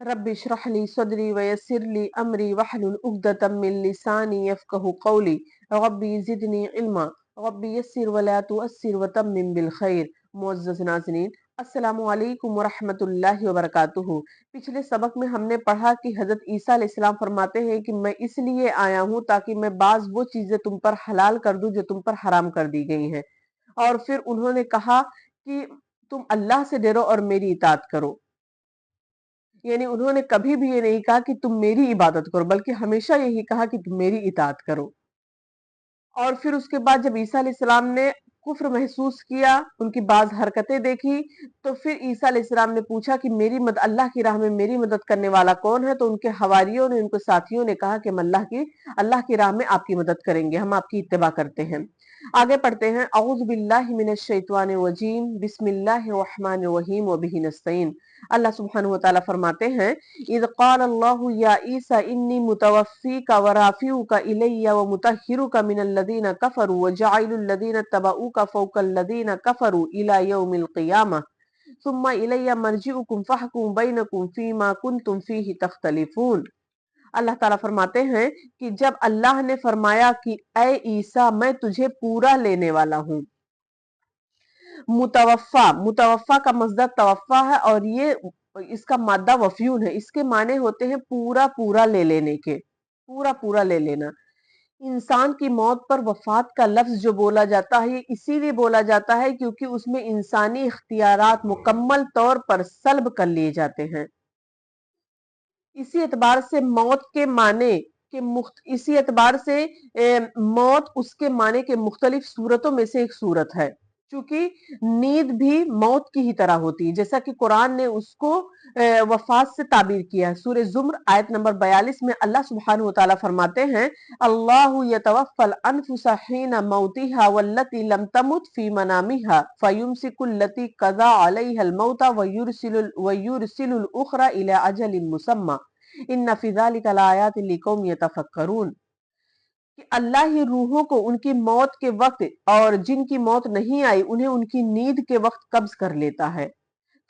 Rabbi इश्रह ली सदरी वयस्सिर ली अमरी वहलुल उक़्दतम मिन लिसानी यफ़क़हू क़ौली rabbi ज़िदनी इल्मा rabbi यस्सिर वला तुअस्सिर वतम्मिम बिल खैर। मुअज़्ज़ज़ नाज़रीन, अस्सलामु अलैकुम व रहमतुल्लाहि व बरकातुहू। पिछले सबक में हमने पढ़ा कि हज़रत ईसा अलैहिस्सलाम फरमाते हैं कि मैं इसलिए आया हूँ ताकि मैं बाज़ वो चीज़ें तुम पर हलाल कर दूँ जो तुम पर हराम कर दी गई हैं। और फिर उन्होंने कहा कि तुम अल्लाह से डरो और मेरी इताअत करो। यानी उन्होंने कभी भी ये नहीं कहा कि तुम मेरी इबादत करो, बल्कि हमेशा यही कहा कि तुम मेरी इताअत करो। और फिर उसके बाद जब ईसा अलैहिस्सलाम ने कुफ्र महसूस किया, उनकी बाज़ हरकतें देखी, तो फिर ईसा अलैहिस्सलाम ने पूछा कि अल्लाह की राह में मेरी मदद करने वाला कौन है? तो उनके हवारियों ने, उनके साथियों ने कहा कि हम अल्लाह की राह में आपकी मदद करेंगे, हम आपकी इत्तिबा करते हैं। आगे पढ़ते हैं। औज़ु बिल्लाहि मिनश शैतानिर रजीम, बिस्मिल्लाहिर रहमानिर रहीम व बिही नस्तईन। अल्लाह सुब्हानहु व तआला फरमाते हैं, इज़ क़ाल अल्लाहु या ईसा इन्नी मुतवफ़्फ़ीका व राफ़िउका इलैया व मुतहिरुका मिनल लज़ीना कफ़रू व जाइलुल लज़ीना तबऊका फ़ौक़ल लज़ीना कफ़रू इला यौमिल क़ियामह सुम्मा इलैया मर्जिउकुम फ़अहकुम बैनकुम फ़ीमा कुन्तुम फ़ीहि तख़्तलिफ़ून। अल्लाह ताला फरमाते हैं कि जब अल्लाह ने फरमाया कि ऐ ईसा मैं तुझे पूरा लेने वाला हूँ। मुतवफ़्फ़ा का मज़दर तवफ़्फ़ा है और ये इसका मादा वफ़्यून है। इसके माने होते हैं पूरा पूरा ले लेने के, पूरा पूरा ले लेना। इंसान की मौत पर वफ़ात का लफ्ज़ जो बोला जाता है, ये इसीलिए बोला जाता है क्योंकि उसमें इंसानी इख्तियारात मुकम्मल तौर पर सल्ब कर लिए जाते हैं। इसी एतबार से मौत के माने के इसी एतबार से मौत उसके माने के मुख्तलिफ सूरतों में से एक सूरत है। चूंकि नींद भी मौत की ही तरह होती है, जैसा कि कुरान ने उसको वफात से ताबीर किया है। सूरह ज़ुम्र आयत नंबर 42 में अल्लाह सुब्हानहु व तआला फरमाते हैं, अल्लाहु यतवफ़्फ़ल अनफुसा हीना मौतिहा वल्लती लम तमुत फी मनामिहा फयुमसिकुल लती क़ज़ा अलैहल मौता वयुरसिलुल उख़रा इला अजलिन मुसम्मा इन्ना फ़ी ज़ालिका लआयातिन लिक़ौमिन यतफ़क्करून। कि अल्लाह ही रूहों को उनकी मौत के वक्त और जिनकी मौत नहीं आई उन्हें उनकी नींद के वक्त कब्ज कर लेता है।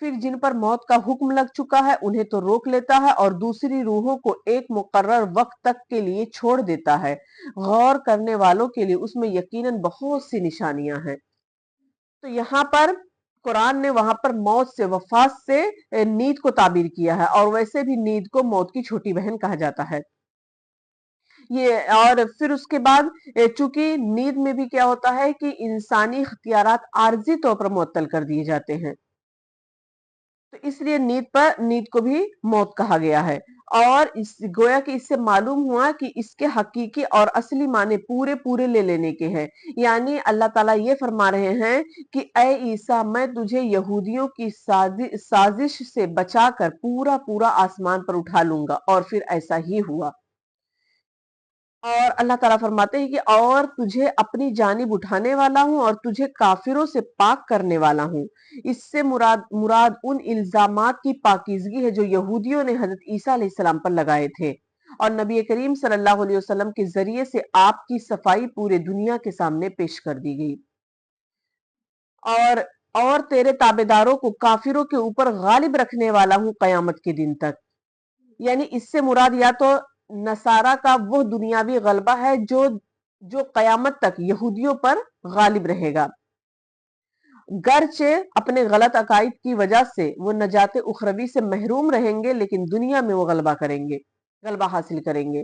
फिर जिन पर मौत का हुक्म लग चुका है उन्हें तो रोक लेता है और दूसरी रूहों को एक मुकर्रर वक्त तक के लिए छोड़ देता है। गौर करने वालों के लिए उसमें यकीनन बहुत सी निशानियां हैं। तो यहाँ पर कुरान ने वहां पर मौत से, वफात से नींद को ताबीर किया है, और वैसे भी नींद को मौत की छोटी बहन कहा जाता है। ये और फिर उसके बाद चूंकि नींद में भी क्या होता है कि इंसानी इख्तियारात आर्जी तौर पर मुअत्तल कर दिए जाते हैं, तो इसलिए नींद को भी मौत कहा गया है। और इस गोया कि इससे मालूम हुआ कि इसके हकीकी और असली माने पूरे पूरे ले लेने के हैं। यानी अल्लाह ताला ये फरमा रहे हैं कि ऐ ईसा मैं तुझे यहूदियों की साजिश से बचाकर पूरा पूरा आसमान पर उठा लूंगा। और फिर ऐसा ही हुआ। और अल्लाह ताला फरमाते हैं कि और तुझे अपनी जानिब उठाने वाला हूं और तुझे काफिरों से पाक करने वाला हूं। इससे मुराद उन इल्जामात की पाकीज़गी है जो यहूदियों ने हजरत ईसा अलैहिस्सलाम पर लगाए थे, और नबी करीम सल्लल्लाहु अलैहि वसल्लम के जरिए से आपकी सफाई पूरे दुनिया के सामने पेश कर दी गई। और और तेरे ताबेदारों को काफिरों के ऊपर गालिब रखने वाला हूं कयामत के दिन तक। यानी इससे मुराद या तो नसारा का वो दुनियावी गलबा है जो जो कयामत तक यहूदियों पर गालिब रहेगा। गर्चे अपने गलत अकाइद की वजह से वो नजात उखरवी से महरूम रहेंगे, लेकिन दुनिया में वो गलबा हासिल करेंगे।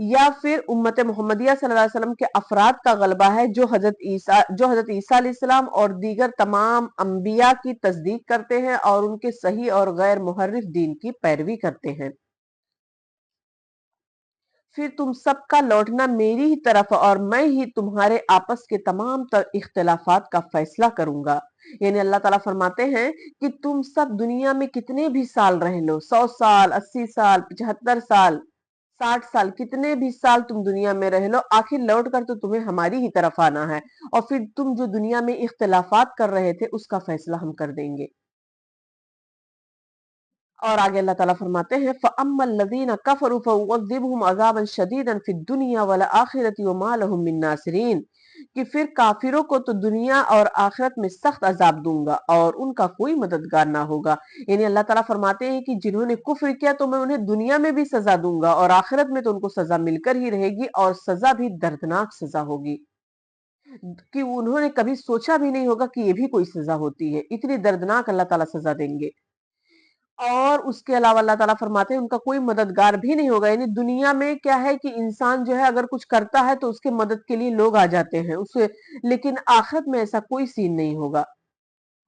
या फिर उम्मत मोहम्मदिया सल्लल्लाहु अलैहि वसल्लम के अफराद का गलबा है जो हजरत ईसा अलैहिस्सलाम और दीगर तमाम अंबिया की तस्दीक करते हैं और उनके सही और गैर मुहर्रिफ दीन की पैरवी करते हैं। फिर तुम सबका लौटना मेरी ही तरफ और मैं ही तुम्हारे आपस के तमाम तर इख्तिलाफात का फैसला करूंगा। यानी अल्लाह ताला फरमाते हैं कि तुम सब दुनिया में कितने भी साल रह लो, 100 साल, 80 साल, 75 साल, 60 साल, कितने भी साल तुम दुनिया में रह लो, आखिर लौट कर तो तुम्हें हमारी ही तरफ आना है। और फिर तुम जो दुनिया में इख्तिलाफात कर रहे थे उसका फैसला हम कर देंगे। और आगे अल्लाह ताला फरमाते हैं, फ़अम्मल लज़ीना कफ़रू फ़उअज़्ज़िबुहुम अज़ाबन शदीदन फ़िद दुनिया वल आखिरति वमा लहुम मिन नासिरीन। کہ پھر کافروں کو تو دنیا اور آخرت میں سخت عذاب دوں گا اور ان کا کوئی مددگار نہ ہوگا. یعنی اللہ تعالیٰ فرماتے ہیں کہ جنہوں نے کفر کیا تو میں انہیں دنیا میں بھی سزا دوں گا اور آخرت میں تو ان کو سزا مل کر ہی رہے گی اور سزا بھی دردناک سزا ہوگی کہ انہوں نے کبھی سوچا بھی نہیں ہوگا کہ یہ بھی کوئی سزا ہوتی ہے. اتنی دردناک اللہ تعالیٰ سزا دیں گے. اور اس کے علاوہ اللہ تعالیٰ فرماتے ہیں ان کا کوئی مددگار بھی نہیں ہوگا. یعنی دنیا میں کیا ہے کہ انسان جو ہے اگر کچھ کرتا ہے تو اس کے مدد کے لیے لوگ آ جاتے ہیں لیکن آخرت میں ایسا کوئی سین نہیں ہوگا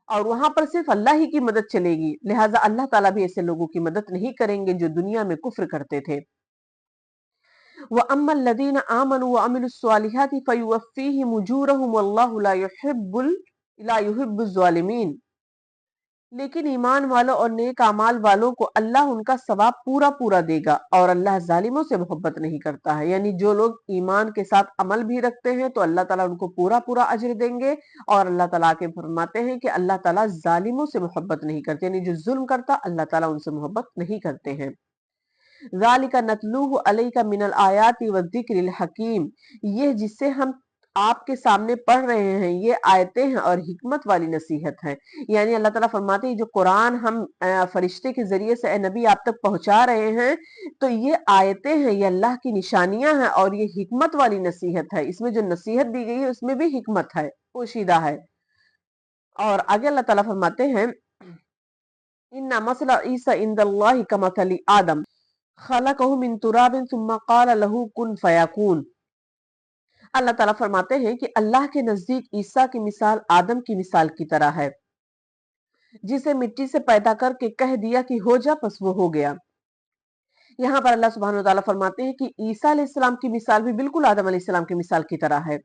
اور وہاں پر صرف اللہ ہی کی مدد چلے گی. لہٰذا اللہ تعالیٰ بھی ایسے لوگوں کی مدد نہیں کریں گے جو دنیا میں کفر کرتے تھے. وَأَمَّا الَّذِينَ آمَنُوا وَعَمِلُوا الصَّالِحَاتِ فَيُوَفِّيهِمْ أُجُورَهُمْ وَاللَّهُ لَا يُحِبُّ الظَّالِمِينَ. لیکن ایمان والوں اور نیک اعمال والوں کو اللہ ان کا ثواب پورا پورا دے گا اور اللہ ظالموں سے محبت نہیں کرتا ہے. یعنی جو لوگ ایمان کے ساتھ عمل بھی رکھتے ہیں تو اللہ تعالیٰ ان کو پورا پورا اجر دیں گے اور اللہ تعالیٰ کے فرماتے ہیں کہ اللہ تعالیٰ ظالموں سے محبت نہیں کرتے. یعنی جو ظلم کرتا اللہ تعالیٰ ان سے محبت نہیں کرتے ہیں. ذالک نتلوہ علیک من الآیات والذکر الحکیم. یہ جس سے ہم آپ کے سامنے پڑھ رہے ہیں یہ آیتیں ہیں اور حکمت والی نصیحت ہیں. یعنی اللہ تعالیٰ فرماتے ہیں جو قرآن ہم فرشتے کے ذریعے سے اے نبی آپ تک پہنچا رہے ہیں تو یہ آیتیں ہیں, یہ اللہ کی نشانیاں ہیں اور یہ حکمت والی نصیحت ہے. اس میں جو نصیحت دی گئی ہے اس میں بھی حکمت ہے, پوشیدہ ہے. اور آگے اللہ تعالیٰ فرماتے ہیں ان مثل عیسی عند اللہ کمثل آدم خلقہ من تراب ثم قال له کن فیکون. اللہ تعالیٰ فرماتے ہیں کہ اللہ کے نزدیک عیسیٰ کی مثال آدم کی مثال کی طرح ہے جسے مٹی سے پیدا کر کے کہہ دیا کہ ہو جا پس وہ ہو گیا. یہاں پر اللہ سبحانہ وتعالیٰ فرماتے ہیں کہ عیسیٰ علیہ السلام کی مثال بھی بالکل آدم علیہ السلام کی مثال کی طرح ہے.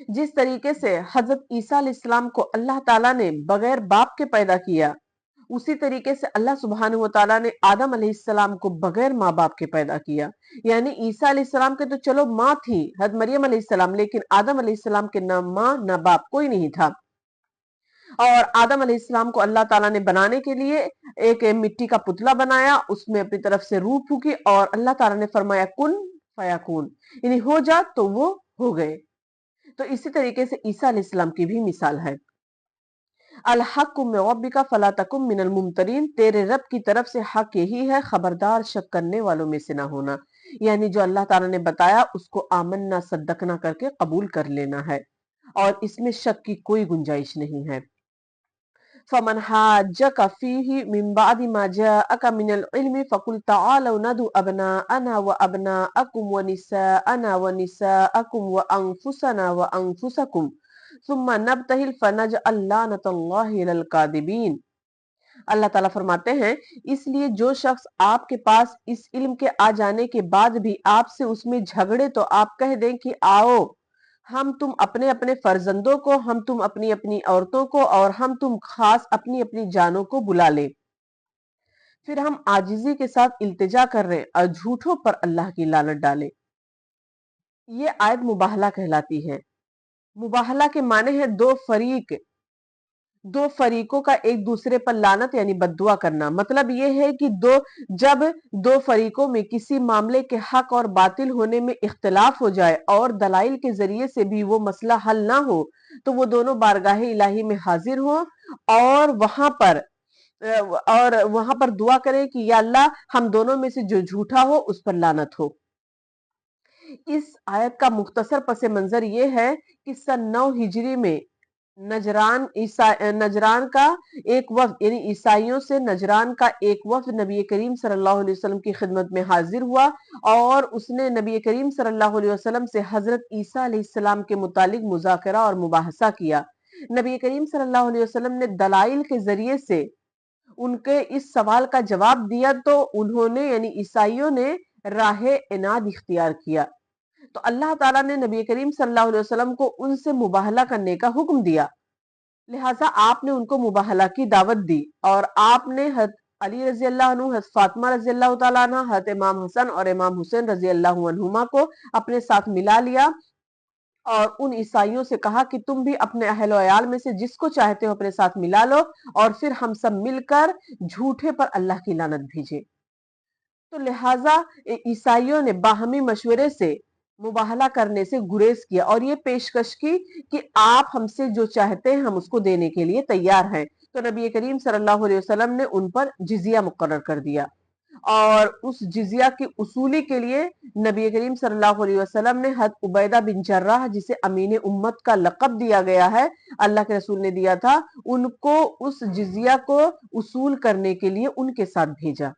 جس طریقے سے حضرت عیسیٰ علیہ السلام کو اللہ تعالیٰ نے بغیر باپ کے پیدا کیا اسی طریقے سے اللہ سبحانہ وتعالیٰ نے آدم علیہ السلام کو بغیر ماں باپ کے پیدا کیا. یعنی عیسیٰ علیہ السلام کے تو چلو ماں تھی حضرت مریم علیہ السلام, لیکن آدم علیہ السلام کے نہ ماں نہ باپ کوئی نہیں تھا. اور آدم علیہ السلام کو اللہ تعالیٰ نے بنانے کے لیے ایک مٹی کا پتلا بنایا, اس میں اپنی طرف سے روح پھونکی اور اللہ تعالیٰ نے فرمایا کن فیکون, یعنی ہو جا تو وہ ہو گئے. تو اسی طریقے سے عیسیٰ علیہ السلام کی بھی مثال ہے. الحق من ربک فلا تکن من الممترین. تیرے رب کی طرف سے حق یہی ہے, خبردار شک کرنے والوں میں سے نہ ہونا. یعنی جو اللہ تعالیٰ نے بتایا اس کو آمنا صدقنا کر کے قبول کر لینا ہے اور اس میں شک کی کوئی گنجائش نہیں ہے. فمن حاجک فیہ من بعد ما جاءک من العلم فقل تعالوا ندعو ابناءنا وابناءکم ونساءنا ونساءکم وانفسنا وانفسکم ثم نبتہل فنجعل لعنۃ اللہ علی الکاذبین. اللہ تعالیٰ فرماتے ہیں اس لیے جو شخص آپ کے پاس اس علم کے آ جانے کے بعد بھی آپ سے اس میں جھگڑے تو آپ کہہ دیں کہ آؤ ہم تم اپنے اپنے فرزندوں کو, ہم تم اپنی اپنی عورتوں کو اور ہم تم خاص اپنی اپنی جانوں کو بلا لے. پھر ہم عاجزی کے ساتھ التجا کر رہے اور جھوٹوں پر اللہ کی لعنت ڈالے. یہ آیت مباہلہ کہلاتی ہے. مباہلہ کے معنی ہے دو فریقوں کا ایک دوسرے پر لعنت یعنی بد دعا کرنا. مطلب یہ ہے کہ جب دو فریقوں میں کسی معاملے کے حق اور باطل ہونے میں اختلاف ہو جائے اور دلائل کے ذریعے سے بھی وہ مسئلہ حل نہ ہو تو وہ دونوں بارگاہ الہی میں حاضر ہوں اور وہاں پر دعا کریں کہ یا اللہ ہم دونوں میں سے جو جھوٹا ہو اس پر لعنت ہو. اس آیت کا مختصر پس منظر یہ ہے کہ سن 9 ہجری میں نجران کا ایک وفد یعنی عیسائیوں سے نجران کا ایک وفد نبی کریم صلی اللہ علیہ وسلم کی خدمت میں حاضر ہوا اور اس نے نبی کریم صلی اللہ علیہ وسلم سے حضرت عیسیٰ علیہ السلام کے متعلق مذاکرہ اور مباحثہ کیا. نبی کریم صلی اللہ علیہ وسلم نے دلائل کے ذریعے سے ان کے اس سوال کا جواب دیا تو انہوں نے یعنی عیسائیوں نے راہ عناد اختیار کیا. تو اللہ تعالیٰ نے نبی کریم صلی اللہ علیہ وسلم کو ان سے مباہلہ کرنے کا حکم دیا. لہٰذا آپ نے ان کو مباہلہ کی دعوت دی اور آپ نے حضرت علی رضی اللہ عنہ, حضرت فاطمہ رضی اللہ تعالیٰ عنہ, حضرت امام حسن اور امام حسین رضی اللہ عنہما کو اپنے ساتھ ملا لیا اور ان عیسائیوں سے کہا کہ تم بھی اپنے اہل و عیال میں سے جس کو چاہتے ہو اپنے ساتھ ملا لو اور پھر ہم سب مل کر جھوٹے پر اللہ کی لعنت بھیجے. تو لہٰذا عیسائیوں نے باہمی مشورے سے मुबाहला करने से गुरेज किया और ये पेशकश की कि आप हमसे जो चाहते हैं हम उसको देने के लिए तैयार हैं। तो नबी करीम सल्लल्लाहु अलैहि वसल्लम ने उन पर जिजिया मुकर्रर कर दिया और उस जिजिया की उसूली के लिए नबी करीम सल्लल्लाहु अलैहि वसल्लम ने हज़रत उबैदा बिन जर्राह, जिसे अमीन उम्मत का लक़ब दिया गया है, अल्लाह के रसूल ने दिया था, उनको उस जिजिया को उसूल करने के लिए उनके साथ भेजा।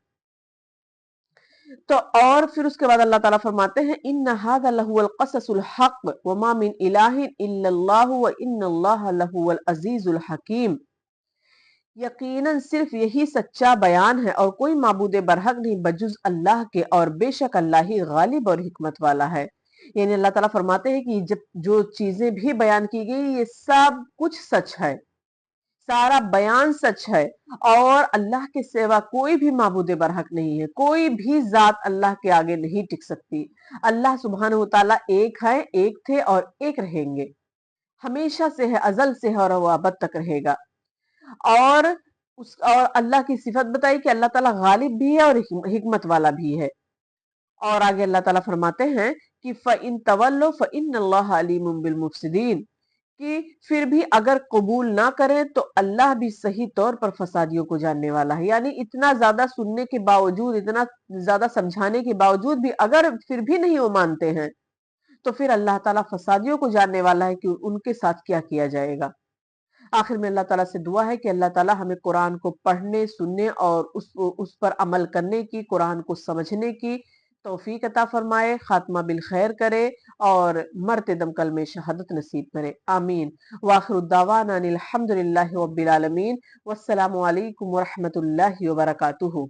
तो और फिर उसके बाद अल्लाह ताला फरमाते हैं, इन्ना हाज़ा लहुवल क़ससुल हक़ व मा मिन इलाहिन इल्लल्लाहु व इन्नल्लाहा लहुवल अज़ीज़ुल हकीम। यकीनन सिर्फ यही सच्चा बयान है और कोई माबूद बरहक नहीं बजुज अल्लाह के, और बेशक अल्लाह ही गालिब और हिकमत वाला है। यानी अल्लाह ताला फरमाते हैं कि जब जो चीजें भी बयान की गई ये सब कुछ सच है, सारा बयान सच है, और अल्लाह के सिवा कोई भी माबूद बरहक नहीं है, कोई भी जात अल्लाह के आगे नहीं टिक सकती। अल्लाह सुब्हानहु व तआला एक है, एक थे और एक रहेंगे, हमेशा से है, अजल से है और वो अबद तक रहेगा। और और अल्लाह की सिफत बताई कि अल्लाह ताला गालिब भी है और हिकमत वाला भी है। और आगे अल्लाह ताला फरमाते हैं कि फ़इन तवल्लो फ़इन्नल्लाह अलीमुम बिल मुफ़सिदीन, कि फिर भी अगर कबूल ना करें तो अल्लाह भी सही तौर पर फसादियों को जानने वाला है। यानी इतना ज्यादा सुनने के बावजूद, इतना ज्यादा समझाने के बावजूद भी अगर फिर भी नहीं वो मानते हैं, तो फिर अल्लाह ताला फसादियों को जानने वाला है कि उनके साथ क्या किया जाएगा। आखिर में अल्लाह ताला से दुआ है कि अल्लाह ताला हमें कुरान को पढ़ने, सुनने और उस पर अमल करने की, कुरान को समझने की तौफीक अता फरमाए, खात्मा बिल खैर करे और मरते दम कलमे शहादत नसीब करे। आमीन। वाखिर दावाना अनिल हम्दुलिल्लाहि रब्बिल आलमीन। वस्सलामु अलैकुम व रहमतुल्लाहि व बरकातुहू।